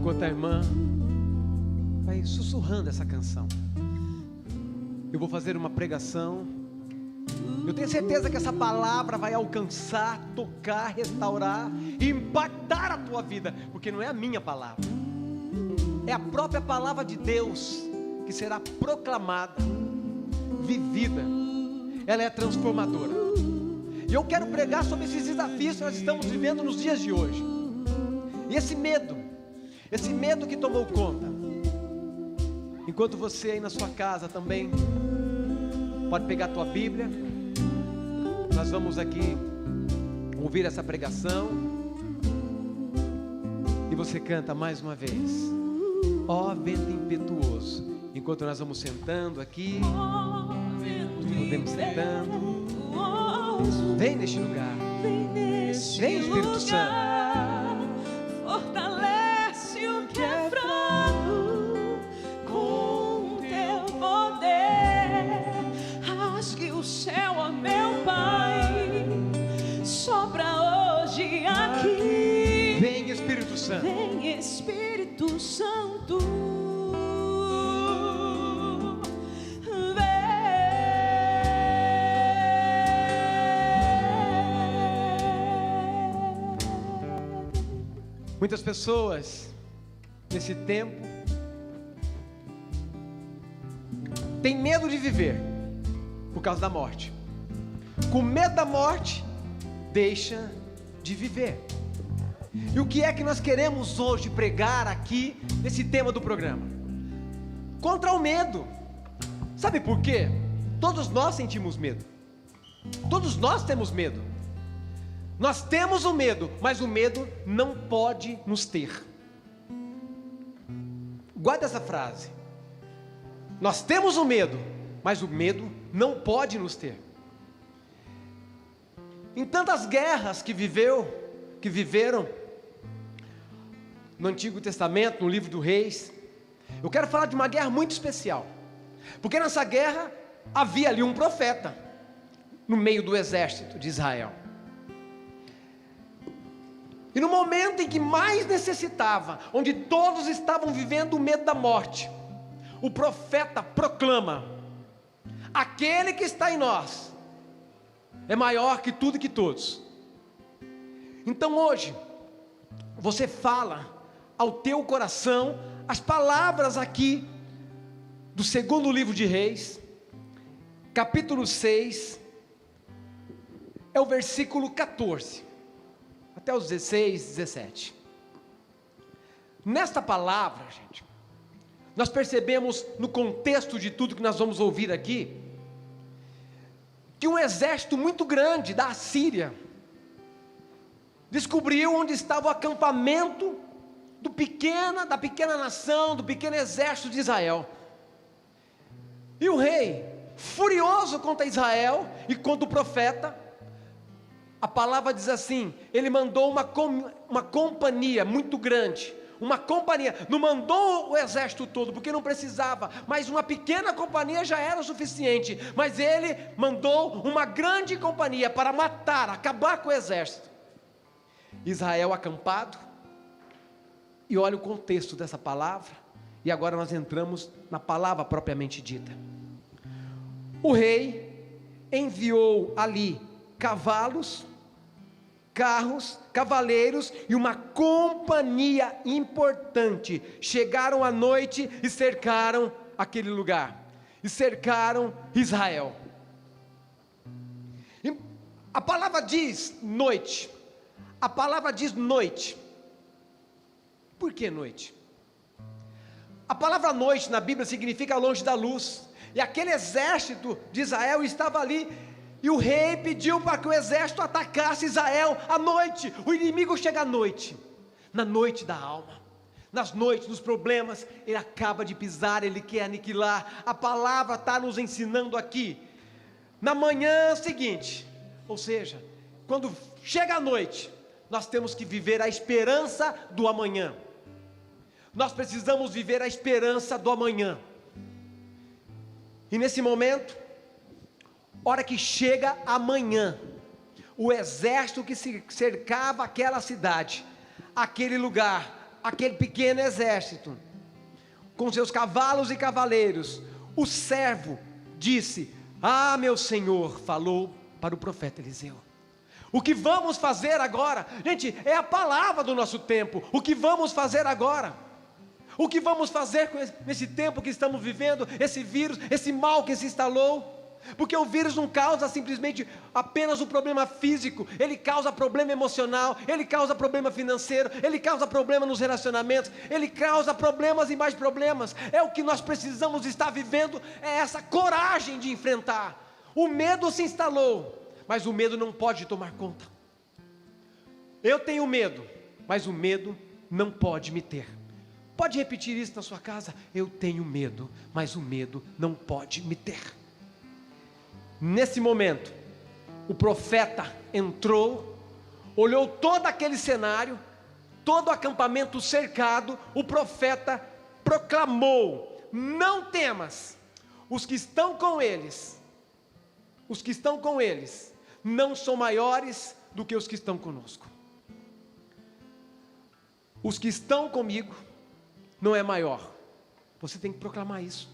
enquanto a irmã vai sussurrando essa canção, eu vou fazer uma pregação. Eu tenho certeza que essa palavra vai alcançar, tocar, restaurar e impactar a tua vida, porque não é a minha palavra, é a própria palavra de Deus que será proclamada, vivida. Ela é transformadora. E eu quero pregar sobre esses desafios que nós estamos vivendo nos dias de hoje. E esse medo que tomou conta. Enquanto você aí na sua casa também pode pegar a tua Bíblia, nós vamos aqui ouvir essa pregação. E você canta mais uma vez: ó vento impetuoso. Enquanto nós vamos sentando aqui, podemos sentando. Vem neste lugar, vem Espírito Santo. Fortalece o que é fraco com teu poder. Rasgue o céu, ó meu Pai, sopra hoje aqui. Vem Espírito Santo. Vem Espírito Santo. Muitas pessoas nesse tempo têm medo de viver por causa da morte. Com medo da morte, deixa de viver. E o que é que nós queremos hoje pregar aqui nesse tema do programa? Contra o medo. Sabe por quê? Todos nós sentimos medo. Todos nós temos medo. Nós temos o medo, mas o medo não pode nos ter. Guarda essa frase. Nós temos o medo, mas o medo não pode nos ter. Em tantas guerras que viveram no Antigo Testamento, no livro dos Reis, eu quero falar de uma guerra muito especial, porque nessa guerra havia ali um profeta no meio do exército de Israel. E no momento em que mais necessitava, onde todos estavam vivendo o medo da morte, o profeta proclama: aquele que está em nós é maior que tudo e que todos. Então hoje, você fala ao teu coração as palavras aqui do segundo livro de Reis, capítulo 6, é o versículo 14. Até os 16, 17. Nesta palavra, gente, nós percebemos no contexto de tudo que nós vamos ouvir aqui, que um exército muito grande da Assíria descobriu onde estava o acampamento da pequena nação, do pequeno exército de Israel. E o rei, furioso contra Israel e contra o profeta, a palavra diz assim, ele mandou uma companhia muito grande, não mandou o exército todo, porque não precisava, mas uma pequena companhia já era o suficiente, mas ele mandou uma grande companhia para acabar com o exército. Israel acampado, e olha o contexto dessa palavra, e agora nós entramos na palavra propriamente dita. O rei enviou ali cavalos, carros, cavaleiros e uma companhia importante. Chegaram à noite e cercaram aquele lugar, e cercaram Israel. E a palavra diz noite. A palavra diz noite. Por que noite? A palavra noite na Bíblia significa longe da luz. E aquele exército de Israel estava ali, e o rei pediu para que o exército atacasse Israel à noite. O inimigo chega à noite, na noite da alma, nas noites dos problemas, ele acaba de pisar, ele quer aniquilar. A palavra está nos ensinando aqui, na manhã seguinte, ou seja, quando chega a noite, nós temos que viver a esperança do amanhã. Nós precisamos viver a esperança do amanhã. E nesse momento, hora que chega amanhã, o exército que cercava aquela cidade, aquele lugar, aquele pequeno exército, com seus cavalos e cavaleiros, o servo disse: ah, meu senhor, falou para o profeta Eliseu. O que vamos fazer agora? Gente, é a palavra do nosso tempo. O que vamos fazer agora? O que vamos fazer com esse tempo que estamos vivendo, esse vírus, esse mal que se instalou? Porque o vírus não causa simplesmente apenas o problema físico, ele causa problema emocional, ele causa problema financeiro, ele causa problema nos relacionamentos, ele causa problemas e mais problemas. É o que nós precisamos estar vivendo, é essa coragem de enfrentar. O medo se instalou, mas o medo não pode tomar conta. Eu tenho medo, mas o medo não pode me ter. Pode repetir isso na sua casa? Eu tenho medo, mas o medo não pode me ter. Nesse momento, o profeta entrou, olhou todo aquele cenário, todo o acampamento cercado. O profeta proclamou: não temas, os que estão com eles não são maiores do que os que estão conosco. Os que estão comigo não é maior. Você tem que proclamar isso.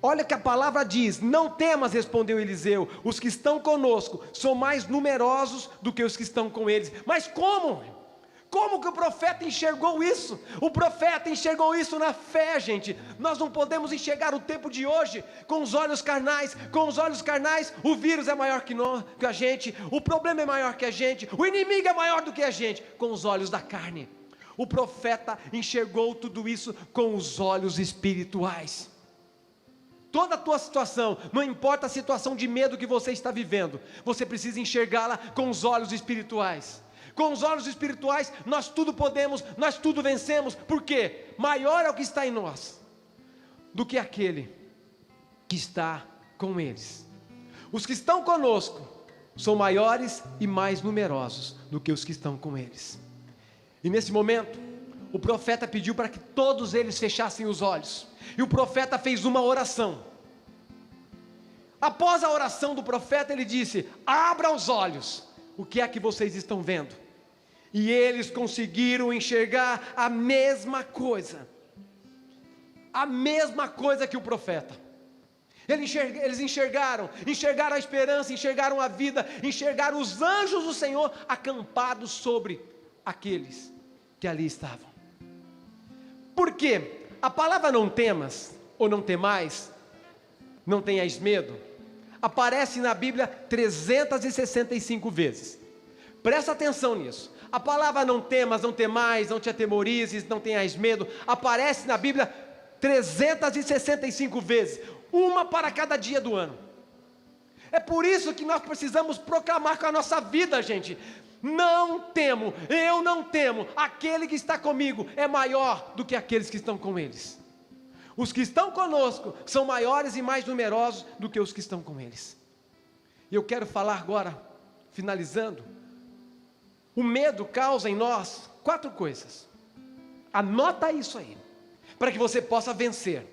Olha que a palavra diz: não temas, respondeu Eliseu, os que estão conosco são mais numerosos do que os que estão com eles. Mas como? Como que o profeta enxergou isso? O profeta enxergou isso na fé, gente. Nós não podemos enxergar o tempo de hoje com os olhos carnais. Com os olhos carnais, o vírus é maior que a gente, o problema é maior que a gente, o inimigo é maior do que a gente. Com os olhos da carne. O profeta enxergou tudo isso com os olhos espirituais. Toda a tua situação, não importa a situação de medo que você está vivendo, você precisa enxergá-la com os olhos espirituais. Com os olhos espirituais, nós tudo podemos, nós tudo vencemos. Por quê? Maior é o que está em nós do que aquele que está com eles. Os que estão conosco são maiores e mais numerosos do que os que estão com eles. E nesse momento, o profeta pediu para que todos eles fechassem os olhos. E o profeta fez uma oração. Após a oração do profeta, ele disse: abra os olhos, o que é que vocês estão vendo? E eles conseguiram enxergar a mesma coisa que o profeta. Eles enxergaram a esperança, enxergaram a vida, enxergaram os anjos do Senhor acampados sobre aqueles que ali estavam. Por quê? A palavra não temas, ou não temais, não tenhais medo, aparece na Bíblia 365 vezes. Presta atenção nisso. A palavra não temas, não temais, não te atemorizes, não tenhas medo, aparece na Bíblia 365 vezes, uma para cada dia do ano. É por isso que nós precisamos proclamar com a nossa vida, gente: não temo, eu não temo, aquele que está comigo é maior do que aqueles que estão com eles. Os que estão conosco são maiores e mais numerosos do que os que estão com eles. E eu quero falar agora, finalizando. O medo causa em nós 4 coisas. Anota isso aí, para que você possa vencer.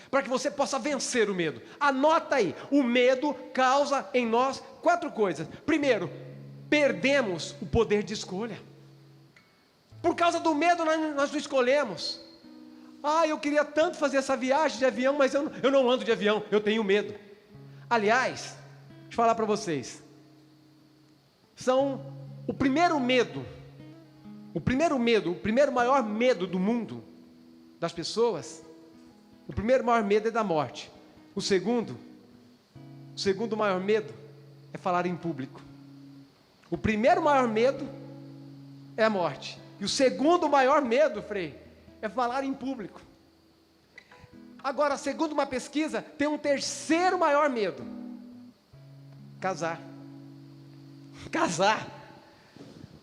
Para que você possa vencer o medo. Anota aí, o medo causa em nós 4 coisas. Primeiro, perdemos o poder de escolha. Por causa do medo nós não escolhemos. Ah, eu queria tanto fazer essa viagem de avião, mas eu não ando de avião, eu tenho medo. Aliás, deixa eu falar para vocês. O primeiro maior medo do mundo, das pessoas, o primeiro maior medo é da morte. O segundo maior medo é falar em público. O primeiro maior medo é a morte. E o segundo maior medo, Frei, é falar em público. Agora, segundo uma pesquisa, tem um terceiro maior medo: casar.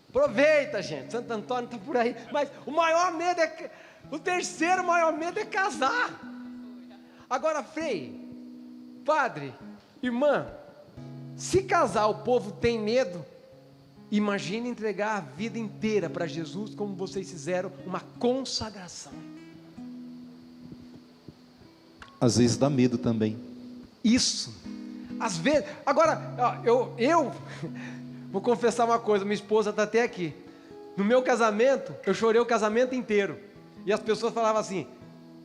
Aproveita, gente, Santo Antônio está por aí. Mas o terceiro maior medo é casar. Agora, Frei, padre, irmã, se casar o povo tem medo, imagine entregar a vida inteira para Jesus, como vocês fizeram, uma consagração. Às vezes dá medo também. Isso, às vezes. Agora, eu vou confessar uma coisa, minha esposa está até aqui. No meu casamento, eu chorei o casamento inteiro. E as pessoas falavam assim: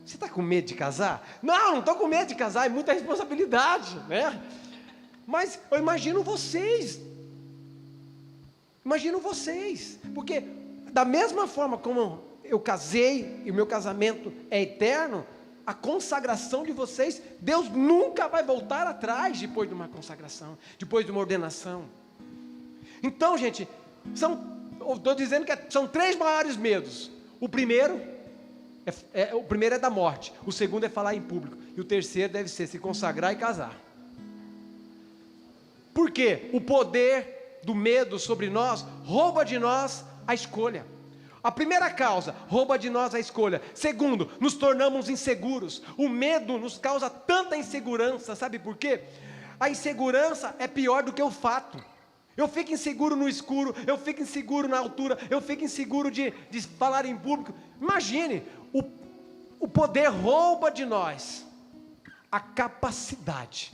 você está com medo de casar? Não estou com medo de casar, é muita responsabilidade, né? Mas eu imagino vocês. Porque da mesma forma como eu casei e o meu casamento é eterno, a consagração de vocês, Deus nunca vai voltar atrás depois de uma consagração, depois de uma ordenação. Então, gente, estou dizendo que são 3 maiores medos. O primeiro é da morte, o segundo é falar em público, e o terceiro deve ser se consagrar e casar. Por quê? O poder do medo sobre nós rouba de nós a escolha. A primeira causa, rouba de nós a escolha. Segundo, nos tornamos inseguros. O medo nos causa tanta insegurança, sabe por quê? A insegurança é pior do que o fato. Eu fico inseguro no escuro, eu fico inseguro na altura, eu fico inseguro de falar em público. Imagine, o poder rouba de nós a capacidade.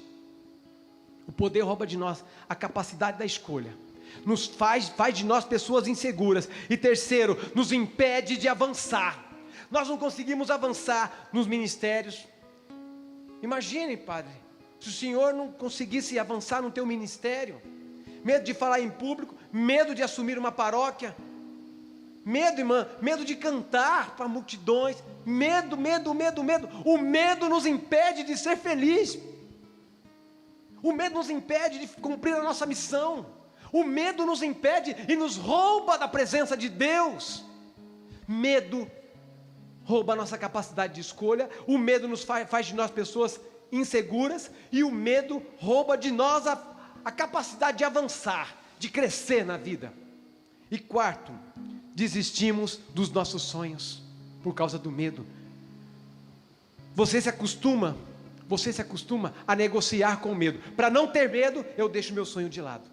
O poder rouba de nós a capacidade da escolha. Faz de nós pessoas inseguras. E terceiro, nos impede de avançar. Nós não conseguimos avançar nos ministérios. Imagine, padre, se o senhor não conseguisse avançar no teu ministério. Medo de falar em público, medo de assumir uma paróquia, medo, irmã, medo de cantar para multidões, medo. O medo nos impede de ser feliz. O medo nos impede de cumprir a nossa missão. O medo nos impede e nos rouba da presença de Deus. Medo rouba a nossa capacidade de escolha. O medo nos faz de nós pessoas inseguras. E o medo rouba de nós a capacidade de avançar, de crescer na vida. E quarto, desistimos dos nossos sonhos por causa do medo. Você se acostuma a negociar com o medo. Para não ter medo, eu deixo meu sonho de lado.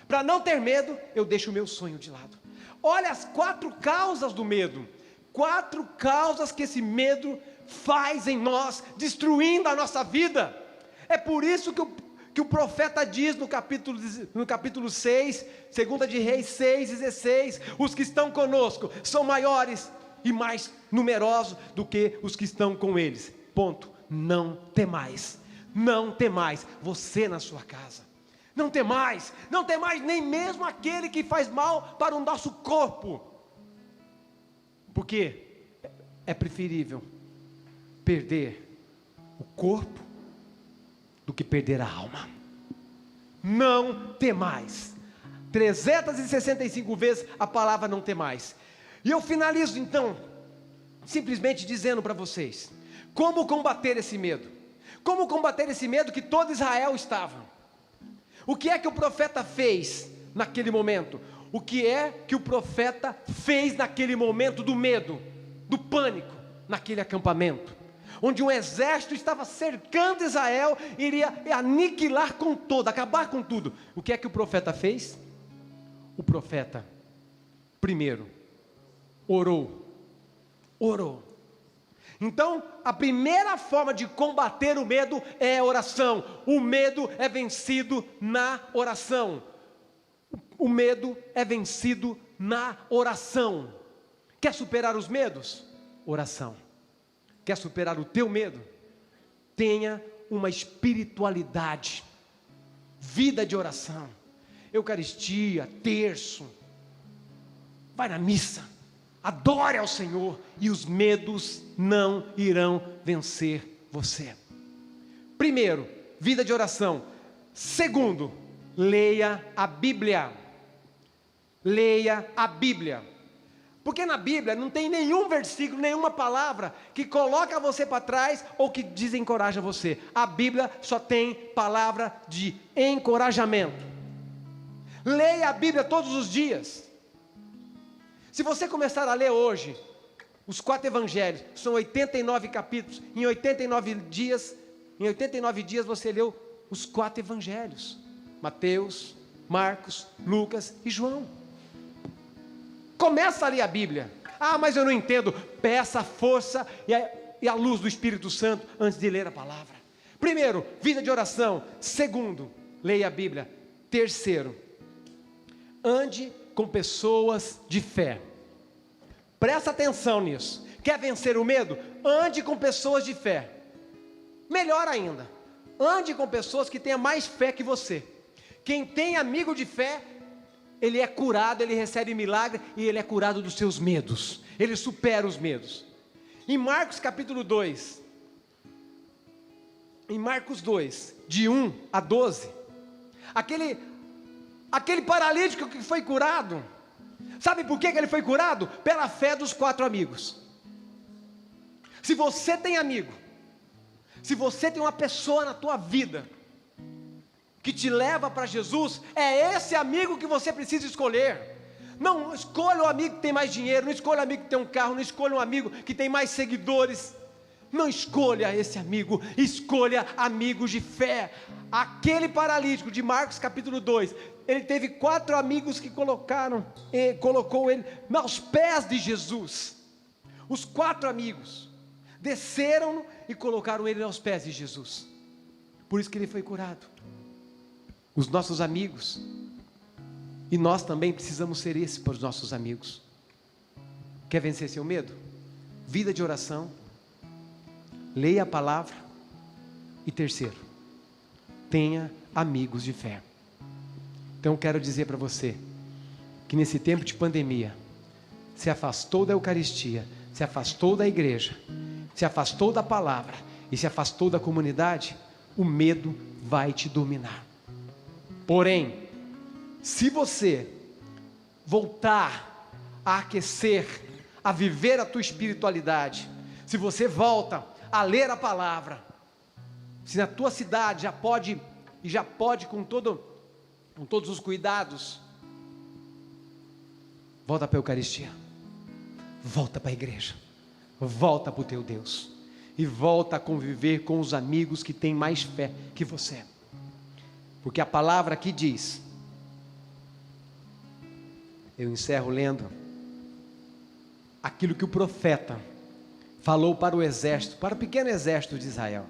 Para não ter medo, eu deixo o meu sonho de lado. Olha as 4 causas do medo. 4 causas que esse medo faz em nós, destruindo a nossa vida. É por isso que o profeta diz no capítulo 6, 2 de Reis 6,16, os que estão conosco são maiores e mais numerosos do que os que estão com eles. Ponto. Não temais, você na sua casa. Não temais nem mesmo aquele que faz mal para o nosso corpo. Porque é preferível perder o corpo do que perder a alma. Não temais. 365 vezes a palavra não temais. E eu finalizo então, simplesmente dizendo para vocês, como combater esse medo? Como combater esse medo que todo Israel estava? O que é que o profeta fez naquele momento? O que é que o profeta fez naquele momento do medo, do pânico, naquele acampamento? Onde um exército estava cercando Israel, iria aniquilar com todo, acabar com tudo. O que é que o profeta fez? O profeta, primeiro, orou. Então, a primeira forma de combater o medo é a oração. O medo é vencido na oração. O medo é vencido na oração. Quer superar os medos? Oração. Quer superar o teu medo? Tenha uma espiritualidade, vida de oração, eucaristia, terço, vai na missa, adore ao Senhor e os medos não irão vencer você. Primeiro, vida de oração. Segundo, leia a Bíblia. Leia a Bíblia. Porque na Bíblia não tem nenhum versículo, nenhuma palavra que coloca você para trás ou que desencoraja você. A Bíblia só tem palavra de encorajamento. Leia a Bíblia todos os dias. Se você começar a ler hoje, os 4 evangelhos, são 89 capítulos, em 89 dias você leu os 4 evangelhos. Mateus, Marcos, Lucas e João. Começa a ler a Bíblia. Ah, mas eu não entendo. Peça a força e a luz do Espírito Santo antes de ler a palavra. Primeiro, vida de oração. Segundo, leia a Bíblia. Terceiro, ande com pessoas de fé. Presta atenção nisso. Quer vencer o medo? Ande com pessoas de fé. Melhor ainda, ande com pessoas que tenham mais fé que você. Quem tem amigo de fé, ele é curado, ele recebe milagre e ele é curado dos seus medos. Ele supera os medos. Em Marcos capítulo 2, em Marcos 2, de 1 a 12, aquele paralítico que foi curado, sabe por que ele foi curado? Pela fé dos 4 amigos. Se você tem amigo, se você tem uma pessoa na tua vida que te leva para Jesus, é esse amigo que você precisa escolher. Não escolha o amigo que tem mais dinheiro, não escolha o amigo que tem um carro, não escolha um amigo que tem mais seguidores. Não escolha esse amigo, escolha amigos de fé. Aquele paralítico de Marcos capítulo 2, ele teve 4 amigos que colocou ele aos pés de Jesus. Os 4 amigos desceram e colocaram ele aos pés de Jesus. Por isso que ele foi curado. Os nossos amigos, e nós também precisamos ser esse para os nossos amigos. Quer vencer seu medo? Vida de oração, leia a palavra, e terceiro, tenha amigos de fé. Então eu quero dizer para você, que nesse tempo de pandemia, se afastou da Eucaristia, se afastou da igreja, se afastou da palavra, e se afastou da comunidade, o medo vai te dominar. Porém, se você voltar a aquecer, a viver a tua espiritualidade, se você volta a ler a palavra, se na tua cidade já pode com todos os cuidados, volta para a Eucaristia, volta para a igreja, volta para o teu Deus, e volta a conviver com os amigos que têm mais fé que você, porque a palavra aqui diz, eu encerro lendo aquilo que o profeta falou para o exército, para o pequeno exército de Israel.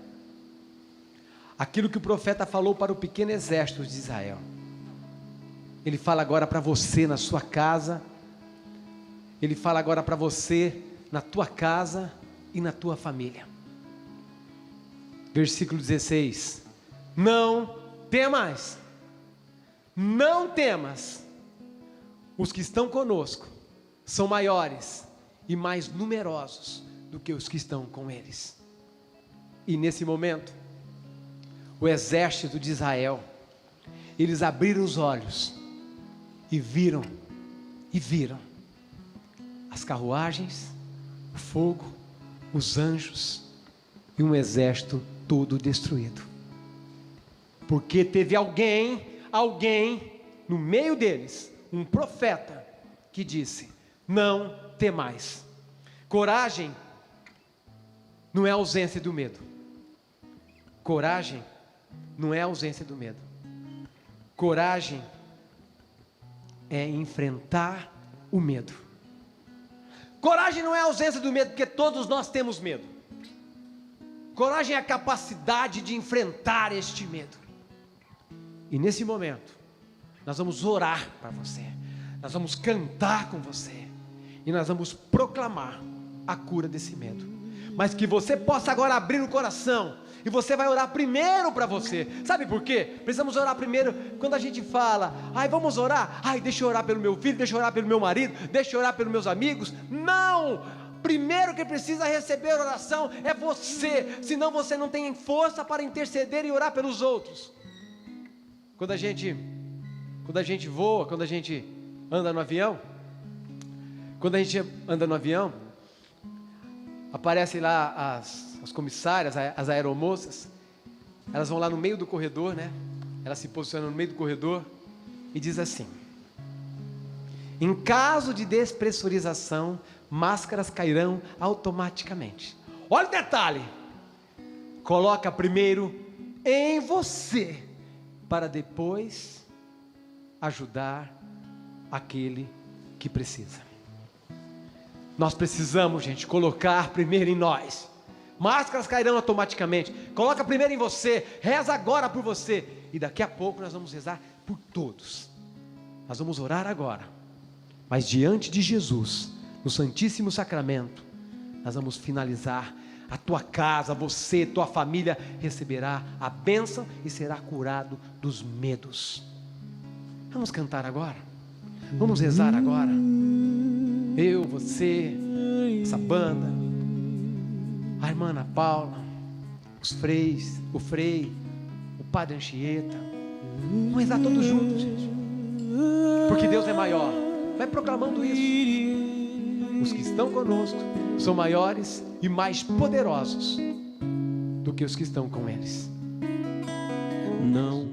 Aquilo que o profeta falou para o pequeno exército de Israel. Ele fala agora para você na sua casa. Ele fala agora para você na tua casa e na tua família. Versículo 16. Não temas. Não temas. Os que estão conosco são maiores e mais numerosos do que os que estão com eles. E nesse momento, o exército de Israel, eles abriram os olhos e viram as carruagens, o fogo, os anjos e um exército todo destruído. Porque teve alguém no meio deles, um profeta, que disse: não temais. Coragem não é ausência do medo. Coragem não é ausência do medo. Coragem é enfrentar o medo. Coragem não é ausência do medo, porque todos nós temos medo. Coragem é a capacidade de enfrentar este medo. E nesse momento, nós vamos orar para você, nós vamos cantar com você, e nós vamos proclamar a cura desse medo. Mas que você possa agora abrir o coração, e você vai orar primeiro para você. Sabe por quê? Precisamos orar primeiro. Quando a gente fala, vamos orar, deixa eu orar pelo meu filho, deixa eu orar pelo meu marido, deixa eu orar pelos meus amigos. Não! Primeiro que precisa receber oração é você, senão você não tem força para interceder e orar pelos outros. Quando a gente voa, quando a gente anda no avião, aparecem lá as comissárias, as aeromoças, elas vão lá no meio do corredor, né? Elas se posicionam no meio do corredor e diz assim: em caso de despressurização, máscaras cairão automaticamente. Olha o detalhe: coloca primeiro em você, para depois ajudar aquele que precisa. Nós precisamos, gente, colocar primeiro em nós. Máscaras cairão automaticamente. Coloca primeiro em você, reza agora por você, e daqui a pouco nós vamos rezar por todos. Nós vamos orar agora, mas diante de Jesus, no Santíssimo Sacramento, nós vamos finalizar. A tua casa, você, tua família receberá a bênção e será curado dos medos. Vamos cantar agora? Vamos rezar agora? Eu, você, essa banda, a irmã Ana Paula, os freis, o frei, o padre Anchieta. Vamos rezar todos juntos, gente. Porque Deus é maior. Vai proclamando isso. Os que estão conosco são maiores e mais poderosos do que os que estão com eles. Não